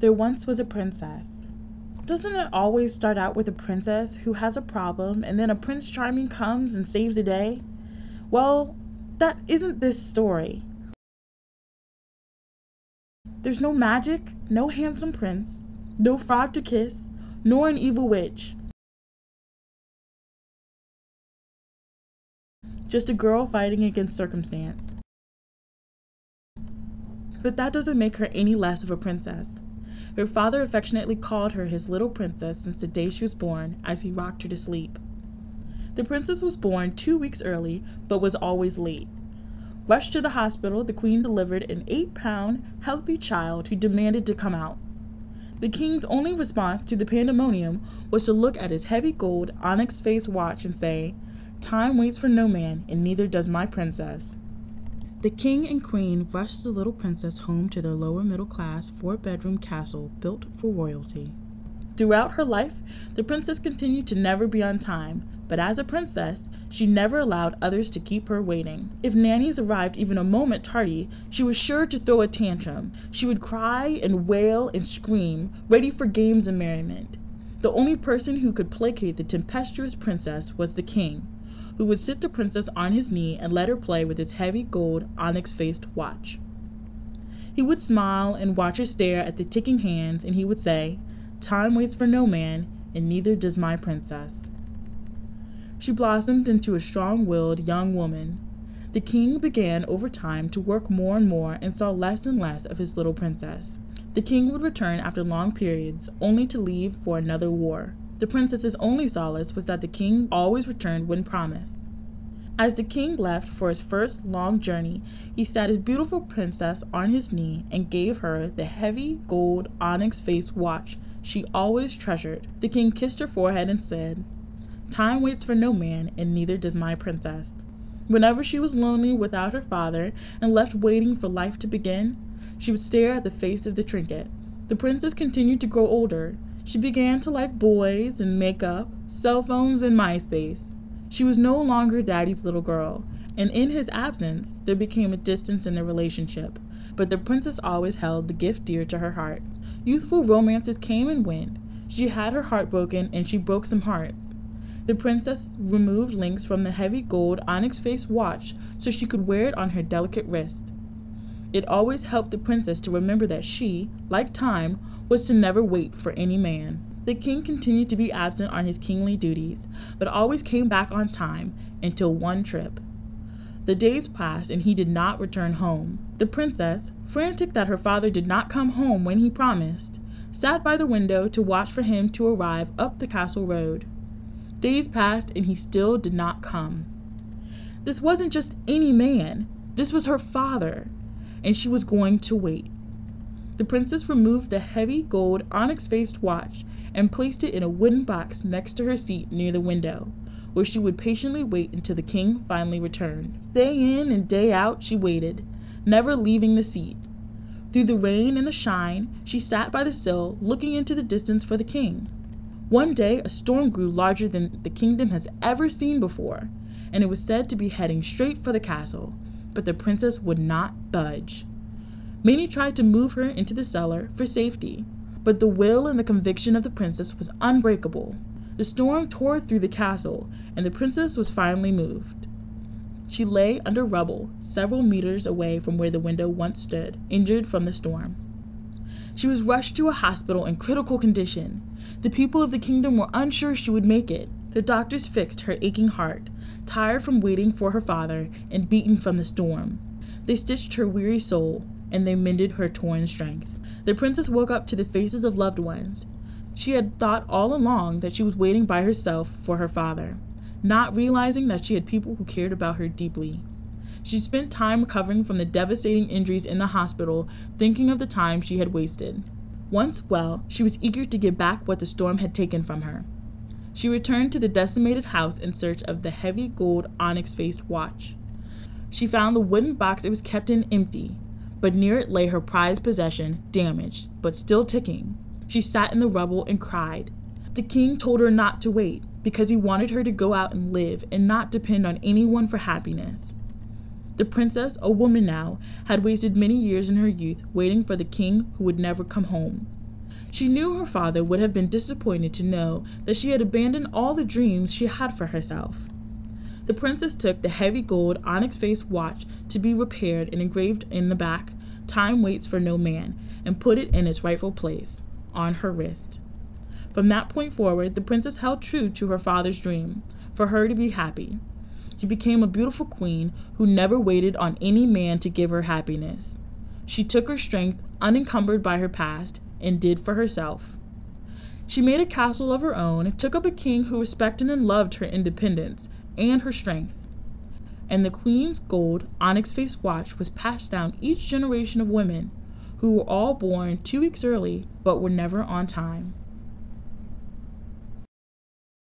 There once was a princess. Doesn't it always start out with a princess who has a problem and then a Prince Charming comes and saves the day? Well, that isn't this story. There's no magic, no handsome prince, no frog to kiss, nor an evil witch. Just a girl fighting against circumstance. But that doesn't make her any less of a princess. Her father affectionately called her his little princess since the day she was born, as he rocked her to sleep. The princess was born 2 weeks early, but was always late. Rushed to the hospital, the queen delivered an 8-pound, healthy child who demanded to come out. The king's only response to the pandemonium was to look at his heavy gold onyx-faced watch and say, "Time waits for no man, and neither does my princess." The king and queen rushed the little princess home to their lower middle class 4-bedroom castle built for royalty. Throughout her life, the princess continued to never be on time, but as a princess, she never allowed others to keep her waiting. If nannies arrived even a moment tardy, she was sure to throw a tantrum. She would cry and wail and scream, ready for games and merriment. The only person who could placate the tempestuous princess was the king, who would sit the princess on his knee and let her play with his heavy gold onyx-faced watch. He would smile and watch her stare at the ticking hands, and he would say, "Time waits for no man, and neither does my princess." She blossomed into a strong-willed young woman. The king began over time to work more and more and saw less and less of his little princess. The king would return after long periods, only to leave for another war. The princess's only solace was that the king always returned when promised. As the king left for his first long journey, he sat his beautiful princess on his knee and gave her the heavy gold onyx-faced watch she always treasured. The king kissed her forehead and said, "Time waits for no man, and neither does my princess." Whenever she was lonely without her father and left waiting for life to begin, she would stare at the face of the trinket. The princess continued to grow older. She began to like boys and makeup, cell phones, and MySpace. She was no longer Daddy's little girl, and in his absence, there became a distance in their relationship, but the princess always held the gift dear to her heart. Youthful romances came and went. She had her heart broken, and she broke some hearts. The princess removed links from the heavy gold onyx-faced watch so she could wear it on her delicate wrist. It always helped the princess to remember that she, like time, was to never wait for any man. The king continued to be absent on his kingly duties, but always came back on time, until one trip. The days passed and he did not return home. The princess, frantic that her father did not come home when he promised, sat by the window to watch for him to arrive up the castle road. Days passed and he still did not come. This wasn't just any man. This was her father, and she was going to wait. The princess removed the heavy gold onyx-faced watch and placed it in a wooden box next to her seat near the window, where she would patiently wait until the king finally returned. Day in and day out she waited, never leaving the seat. Through the rain and the shine, she sat by the sill, looking into the distance for the king. One day a storm grew larger than the kingdom has ever seen before, and it was said to be heading straight for the castle, but the princess would not budge. Many tried to move her into the cellar for safety, but the will and the conviction of the princess was unbreakable. The storm tore through the castle, and the princess was finally moved. She lay under rubble, several meters away from where the window once stood, injured from the storm. She was rushed to a hospital in critical condition. The people of the kingdom were unsure she would make it. The doctors fixed her aching heart, tired from waiting for her father and beaten from the storm. They stitched her weary soul, and they mended her torn strength. The princess woke up to the faces of loved ones. She had thought all along that she was waiting by herself for her father, not realizing that she had people who cared about her deeply. She spent time recovering from the devastating injuries in the hospital, thinking of the time she had wasted. Once well, she was eager to get back what the storm had taken from her. She returned to the decimated house in search of the heavy gold onyx-faced watch. She found the wooden box it was kept in empty, but near it lay her prized possession, damaged, but still ticking. She sat in the rubble and cried. The king told her not to wait, because he wanted her to go out and live and not depend on anyone for happiness. The princess, a woman now, had wasted many years in her youth waiting for the king who would never come home. She knew her father would have been disappointed to know that she had abandoned all the dreams she had for herself. The princess took the heavy gold onyx-faced watch to be repaired and engraved in the back, "Time waits for no man," and put it in its rightful place, on her wrist. From that point forward, the princess held true to her father's dream, for her to be happy. She became a beautiful queen who never waited on any man to give her happiness. She took her strength, unencumbered by her past, and did for herself. She made a castle of her own, and took up a king who respected and loved her independence and her strength. And the queen's gold onyx-faced watch was passed down each generation of women, who were all born 2 weeks early but were never on time.